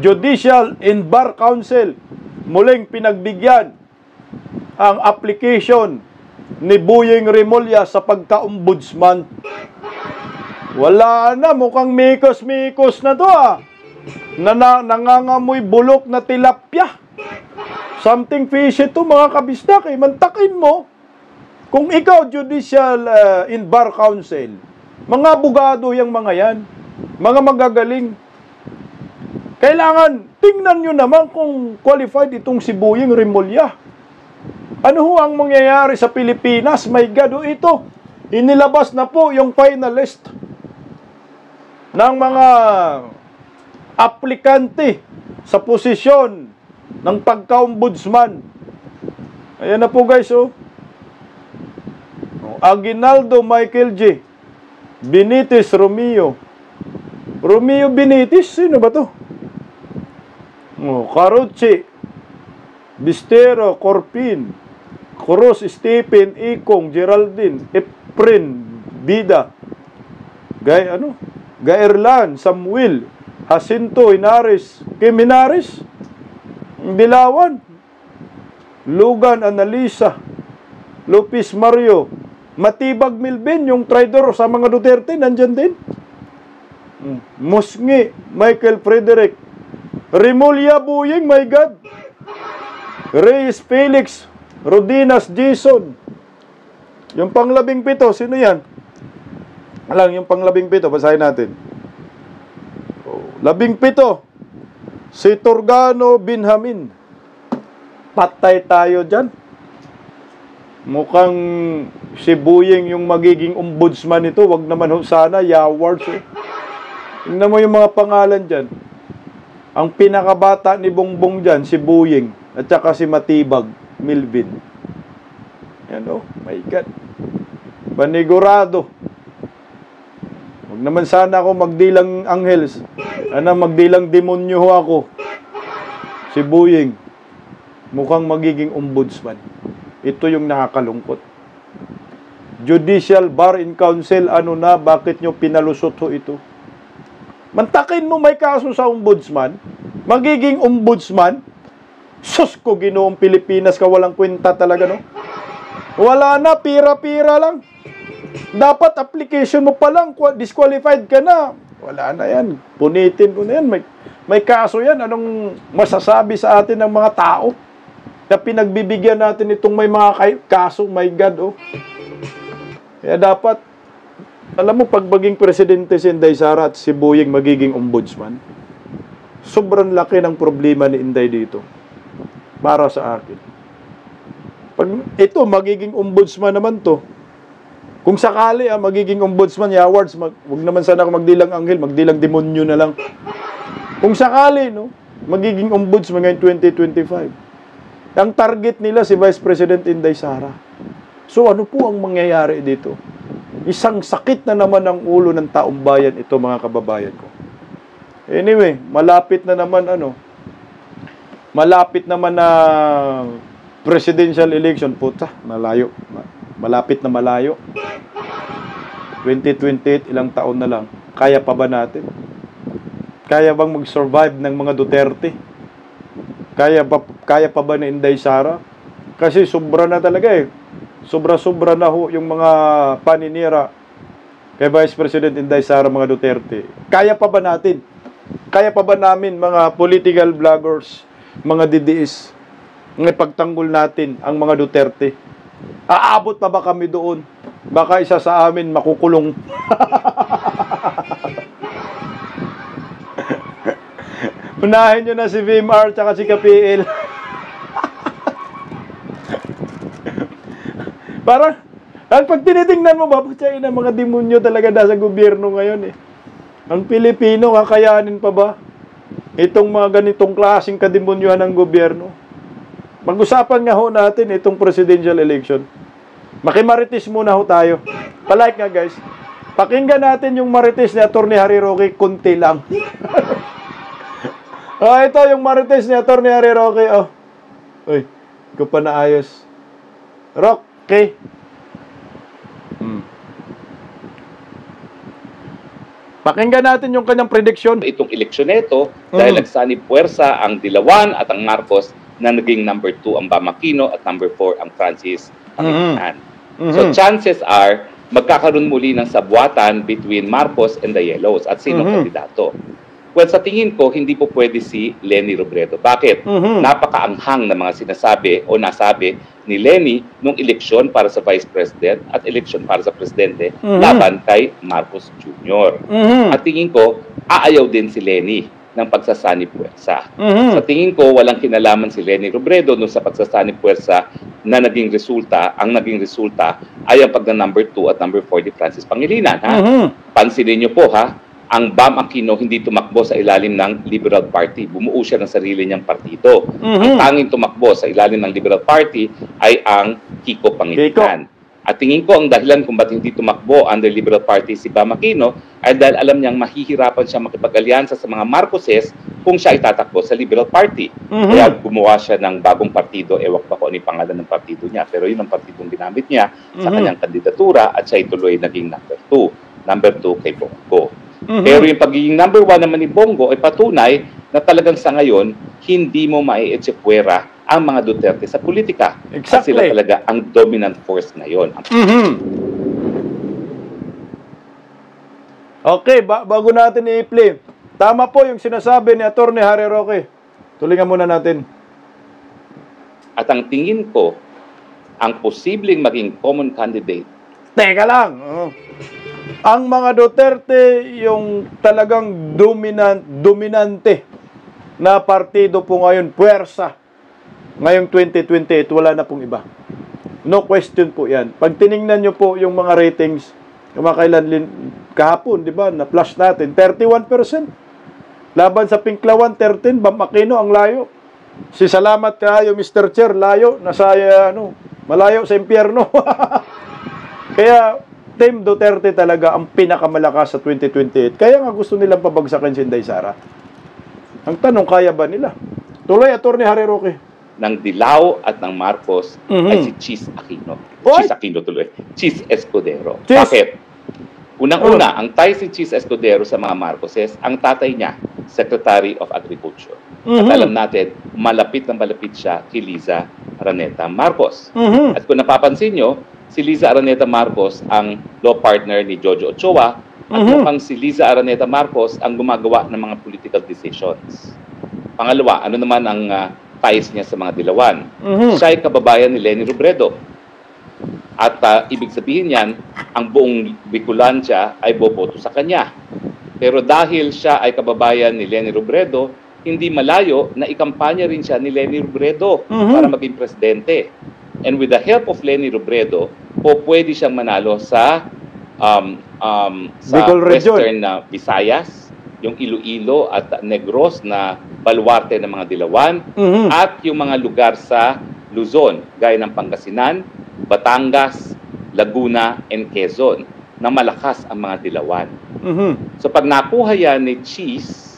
Judicial and Bar Council muling pinagbigyan ang application ni Boyeng Remulla sa pagka-ombudsman. Wala na, mukhang mikos-mikos na to nangangamoy bulok na tilapia. Something fishy to mga kabisdak. Mantakin mo, kung ikaw Judicial and Bar Council, mga abogado yung mga yan, mga magagaling, kailangan tingnan nyo naman kung qualified itong si Boyeng Remulla. Ano ho ang mangyayari sa Pilipinas? My God, ito, inilabas na po yung finalist ng mga aplikante sa posisyon ng pagka-ombudsman. Ayan na po guys, Aguinaldo Michael J. Benitez Romeo. Romeo Benitez, sino ba to? Carucci Bistero Corpin, Cruz Stephen Ikong Geraldine Efren Bida, Gaerlan Samuel Jacinto Inares, Kim Inares, Dilawan, Lugan Analisa, Lopez Mario, Matibag Milben, yung traidor sa mga Duterte, nandyan din. Musngi Michael Frederick, Remulla Boyeng, my God, Reyes Felix, Rodinas Jason. Yung pang-17, sino yan? Alang, yung pang-17, basahin natin. 17, si Torgano Binhamin. Patay tayo dyan. Mukhang si Boyeng yung magiging ombudsman nito. Wag naman sana, Yawards. Tingnan mo yung mga pangalan dyan. Ang pinakabata ni Bongbong dyan, si Boyeng. At saka si Matibag Milvin. Yan my God. Panigurado. Huwag naman sana ako magdilang anghels. Magdilang demonyo ho ako. Si Boyeng, mukhang magiging ombudsman. Ito yung nakakalungkot. Judicial Bar and Council, bakit nyo pinalusot ho ito? Mantakin mo may kaso sa ombudsman, magiging ombudsman, sus ko ginoong Pilipinas ka, walang kwenta talaga, no? Wala na, pira-pira lang. Dapat application mo pa lang, disqualified ka na. Wala na yan. Punitin ko na yan. May kaso yan. Anong masasabi sa atin ng mga tao na pinagbibigyan natin itong may mga kaso? My God, Kaya dapat, alam mo, pag maging presidente si Inday Sara at si Boyeng magiging ombudsman, sobrang laki ng problema ni Inday dito. Para sa akin. Pag ito, magiging ombudsman naman to. Kung sakali magiging ombudsman, Yawards, wag naman sana ako magdilang anghel, magdilang demonyo na lang. Kung sakali, magiging ombudsman ngayong 2025. Ang target nila si Vice President Inday Sara. So ano po ang mangyayari dito? Isang sakit na naman ang ulo ng taong bayan ito, mga kababayan ko. Anyway, malapit na naman na presidential election. Puta, malayo. Malapit na malayo. 2028, ilang taon na lang. Kaya pa ba natin? Kaya bang mag-survive ng mga Duterte? Kaya pa ba ni Inday Sara? Kasi sobra na talaga Sobra-sobra na ho yung mga paninira kay Vice President Inday Sara, mga Duterte. Kaya pa ba natin? Kaya pa ba namin, mga political vloggers, mga DDS, ipagtanggol natin ang mga Duterte? Aabot pa ba kami doon? Baka isa sa amin makukulong. Unahin nyo na si VMR tsaka si KPL. Parang, pag tinitingnan mo, babutsayin ang mga demonyo talaga nasa gobyerno ngayon Ang Pilipino, kakayanin pa ba itong mga ganitong klaseng kademonyohan ng gobyerno? Mag-usapan nga ho natin itong presidential election. Makimarites muna ho tayo. Palike nga guys. Pakinggan natin yung marites ni Atty. Harry Roque, kunti lang. Ito yung marites ni Atty. Harry Roque. Uy, ko pa naayos. Rock. Okay. Pakinggan natin yung kanyang prediction. Itong eleksyon nito, dahil nagsanib puwersa ang Dilawan at ang Marcos na naging number 2 ang Bam Aquino at number 4 ang Francis Pangilinan. So chances are, magkakaroon muli ng sabwatan between Marcos and the Yellows at sinong kandidato. Well, sa tingin ko, hindi po pwede si Leni Robredo. Bakit? Napakaanghang na mga sinasabi o nasabi ni Leni nung eleksyon para sa Vice President at eleksyon para sa Presidente laban kay Marcos Jr. At tingin ko, aayaw din si Leni ng pagsasani puwersa. Sa tingin ko, walang kinalaman si Leni Robredo nung sa pagsasani puwersa na naging resulta, ang naging resulta ay ang pagna number 2 at number 4 ni Francis Pangilinan. Pansinin niyo po ha, ang Bam Aquino hindi tumakbo sa ilalim ng Liberal Party. Bumuo siya ng sarili niyang partido. Ang tanging tumakbo sa ilalim ng Liberal Party ay ang Kiko Pangilinan. At tingin ko ang dahilan kung ba't hindi tumakbo under Liberal Party si Bam Aquino ay dahil alam niyang mahihirapan siya makipag-alyansa sa mga Marcoses kung siya ay tatakbo sa Liberal Party. Kaya gumawa siya ng bagong partido, ewak pa ko ano yung pangalan ng partido niya. Pero yun ang partidong ginamit niya sa kanyang kandidatura at siya ituloy naging number 2. Number 2 kay Bongo. Pero yung pagiging number 1 naman ni Bongo ay patunay na talagang sa ngayon, hindi mo mai-etsepwera ang mga Duterte sa politika. At sila talaga ang dominant force ngayon. Okay, bago natin i-play, tama po yung sinasabi ni Atty. Harry Roque. Tulingan muna natin. At ang tingin ko, ang posibleng maging common candidate. Teka lang. Ang mga Duterte, yung talagang dominante na partido po ngayon, puwersa. Ngayong 2028, wala na pong iba. No question po yan. Pag tiningnan nyo po yung mga ratings, kumakailan kahapon, di ba, na-flash natin, 31%. Laban sa Pinklawan, 13%, Bam Aquino, ang layo. Si Salamat kayo, Mr. Chair, layo. Nasa, malayo sa impyerno. Kaya, Team Duterte talaga ang pinakamalakas sa 2028. Kaya nga gusto nilang pabagsakin si Inday Sara. Ang tanong, kaya ba nila? Tuloy, Atty. Harry Roque. Ng Dilao at ng Marcos ay si Chis Aquino. Chis Aquino tuloy. Chis Escudero. Bakit? Unang-una, ang tie si Chis Escudero sa mga Marcoses, ang tatay niya, Secretary of Agriculture. At alam natin, malapit na malapit siya kay Liza Araneta Marcos. At kung napapansin nyo, si Liza Araneta Marcos ang law partner ni Jojo Ochoa at mukhang si Liza Araneta Marcos ang gumagawa ng mga political decisions. Pangalawa, ano naman ang ties niya sa mga Dilawan? Siya ay kababayan ni Leni Robredo. At ibig sabihin yan, ang buong Bicolancia ay boboto sa kanya. Pero dahil siya ay kababayan ni Leni Robredo, hindi malayo na ikampanya rin siya ni Leni Robredo para maging presidente. And with the help of Leni Robredo, pwede siyang manalo sa Western Visayas, yung Iloilo at Negros na baluarte ng mga Dilawan, at yung mga lugar sa Luzon, gaya ng Pangasinan, Batangas, Laguna, and Quezon, na malakas ang mga Dilawan. So pag nakuha yan ni Chis,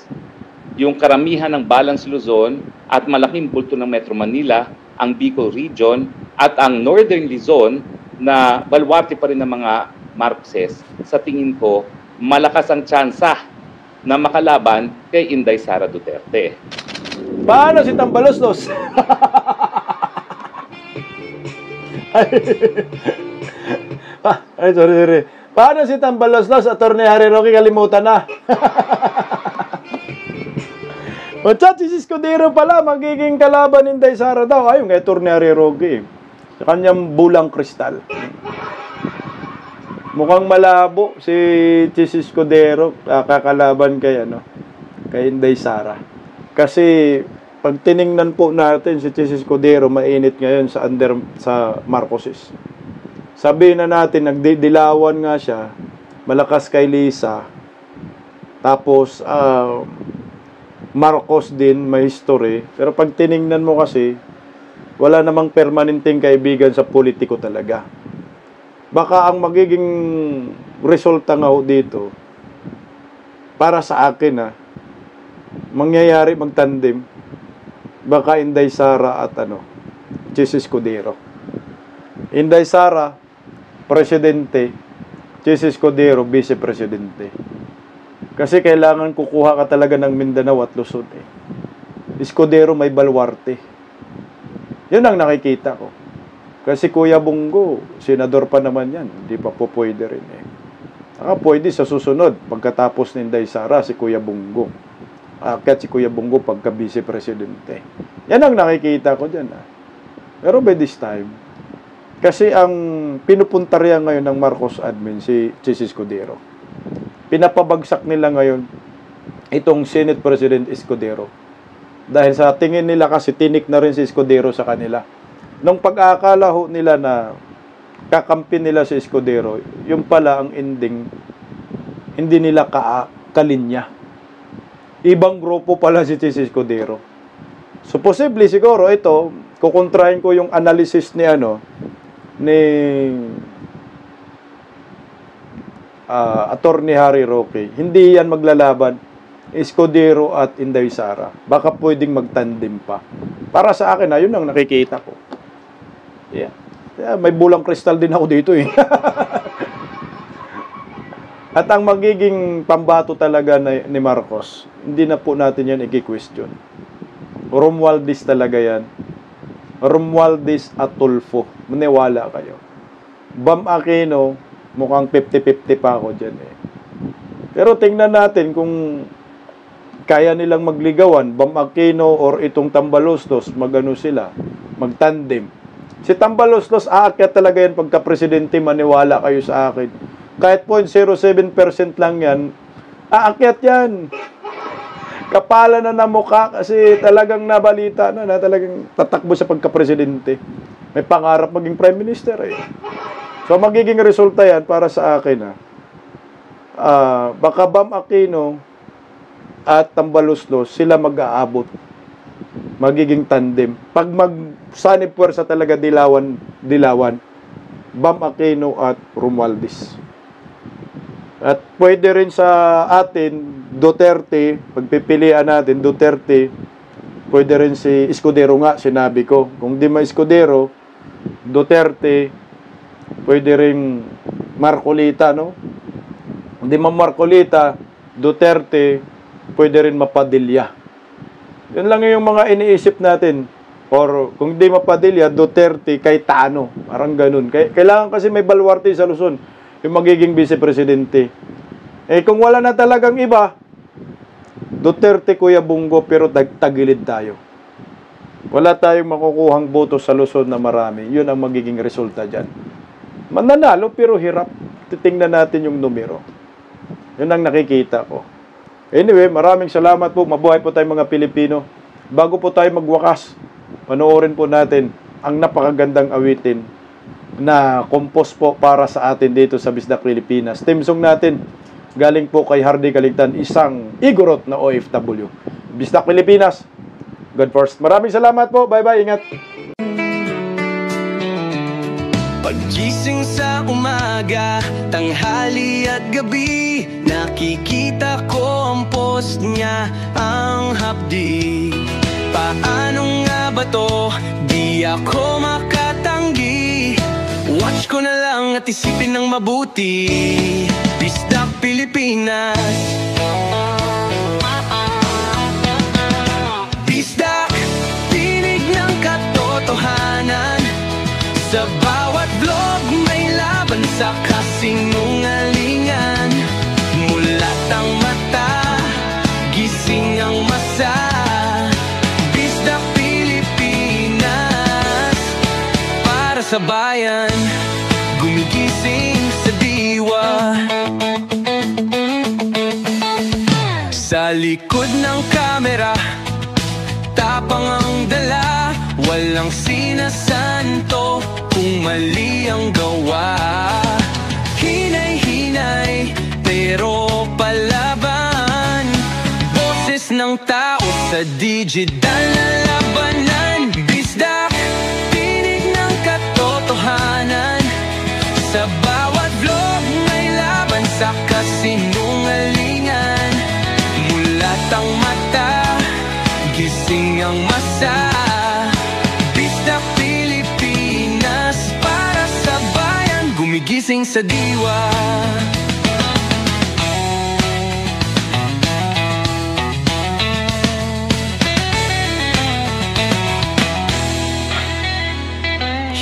yung karamihan ng Balance Luzon at malaking bulto ng Metro Manila, ang Bicol Region, at ang Northern Luzon, na baluarte pa rin ng mga Marcoses, sa tingin ko, malakas ang tsansa na makalaban kay Inday Sara Duterte. Paano si Tambaloslos? Sorry. Paano si Tambaloslos, Atty. Harry Roque, kalimutan na. O chat, si Escudero pala, magiging kalaban ni Inday Sara daw. Ayun, kay Atty. Harry Roque. Sa kanyang bulang kristal. Mukhang malabo si Chis Escudero kakalaban kay Inday Sara. Kasi pag tiningnan po natin si Chis Escudero, mainit ngayon sa Marcoses. Sabihin na natin, nagdilawan nga siya, malakas kay Lisa. Tapos Marcos din may history. Pero pag tiningnan mo kasi, wala namang permanenteng kaibigan sa politiko talaga. Baka ang magiging resulta nga dito, para sa akin mangyayari magtandem, baka Inday Sara at Chis Escudero. Inday Sara, presidente, Chis Escudero, vice-presidente. Kasi kailangan kukuha ka talaga ng Mindanao at Luzon. Escudero may baluarte. Yun ang nakikita ko. Kasi Kuya Bungo, senador pa naman yan. Hindi pa po pwede rin eh. Saka pwede sa susunod, pagkatapos ni Inday Sara, si Kuya Bungo. Kahit si Kuya Bungo pagka vice-presidente. Yan ang nakikita ko dyan. Pero by this time, kasi ang pinupunta riyan ngayon ng Marcos admin, si Chis Escudero. Pinapabagsak nila ngayon itong Senate President Escudero. Dahil sa tingin nila kasi tinik na rin si Escudero sa kanila. Nung pag-aakala ho nila na kakampi nila si Escudero, yung pala ang ending, hindi nila kalinya. Ibang grupo pala si Chis Escudero. So posible siguro ito, kukontrahin ko yung analysis ni Attorney Harry Roque. Hindi yan maglalaban Escudero at Inday Sara. Baka pwedeng magtandem pa. Para sa akin, yun ang nakikita ko. Yeah. May bulang kristal din ako dito eh. At ang magiging pambato talaga ni Marcos, hindi na po natin yan i-question. Romualdez talaga yan. Romualdez at Tulfo. Maniwala kayo. Bam Aquino, mukhang 50-50 pa ako dyan eh. Pero tingnan natin kung kaya nilang magligawan, Bam Aquino or itong Tambaloslos, magano sila, magtandem. Si Tambaloslos, aakyat talaga yan pagka-presidente, maniwala kayo sa akin. Kahit 0.07% lang yan, aakyat yan. Kapala na mukha kasi talagang nabalita na talagang tatakbo sa pagka-presidente. May pangarap maging prime minister eh. So magiging resulta yan para sa akin baka Bam Aquino at Tambaloslos sila mag-aabot. Magiging tandem. Pag magsanib puwersa talaga dilawan, Bam Aquino at Romualdez. At pwede rin sa atin, Duterte, pagpipilian natin, Duterte, pwede rin si Escudero nga, sinabi ko. Kung di ma-Escudero, Duterte, pwede rin Marcolita, no? Kung di ma-Marcolita, Duterte, pwede rin Mapadilla. Yun lang yung mga iniisip natin. Or kung di Mapadilla, Duterte, Cayetano. Parang ganun. Kailangan kasi may baluarte sa Luzon, yung magiging vice-presidente. Eh kung wala na talagang iba, Duterte, Kuya Bungo, pero tagilid tayo. Wala tayong makukuhang boto sa Luzon na marami. Yun ang magiging resulta dyan. Mananalo pero hirap. Titingnan natin yung numero. Yun ang nakikita ko. Anyway, maraming salamat po. Mabuhay po tayong mga Pilipino. Bago po tayo magwakas, panoorin po natin ang napakagandang awitin na compose po para sa atin dito sa Bisdak Pilipinas. Team song natin, galing po kay Hardy Kaligtan, isang igorot na OFW. Bisdak Pilipinas, God first. Maraming salamat po. Bye-bye. Ingat. Paggising sa umaga, tanghali at gabi, nakikita ko ang post niya, ang hapdi. Paano nga ba to? Di ako makatanggi. Watch ko na lang at isipin ng mabuti. Bisdak Pilipinas. Bisdak, tinig ng katotohanan. Sa bawat vlog may laban sa kasinungalingan. Mulat ang mata, gising ang masa. Bisdak Pilipinas, para sa bayan, gumigising sa diwa. Sa likod ng kamera, tapang ang dala, walang sinasanto kung mali ang gawa. Hinay-hinay, pero palaban. Boses ng tao sa digital na labanan. Bisdak, tinig ng katotohanan. Sa bawat vlog may laban sa kasinungalingan. Mulat ang mata, gising ang masa. Bisdak Pilipinas, para sa bayan, gumigising sa diwa.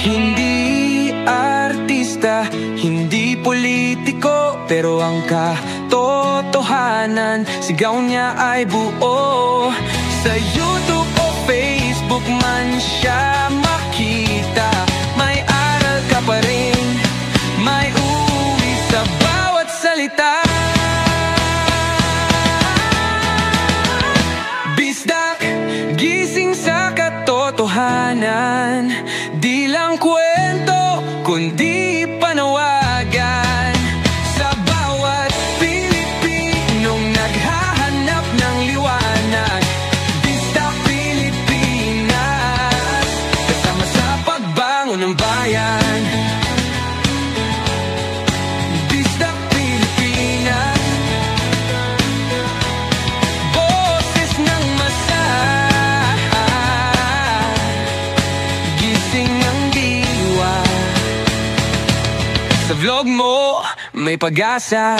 Hindi Hindi politiko, pero ang katotohanan, sigaw niya ay buo. Sa YouTube o Facebook man siya makita, may aral ka pa rin, may uwi sa bawat salita. Bisdak, gising sa katotohanan, di lang kwento, kundi panawagan. Sa bawat Pilipinong naghahanap ng liwanag, Bisdak Pilipinas, kasama sa pagbangon ng bayan. Bisdak Pilipinas, boses ng masa, gising ang diwa. Sa vlog mo, may pag-asa.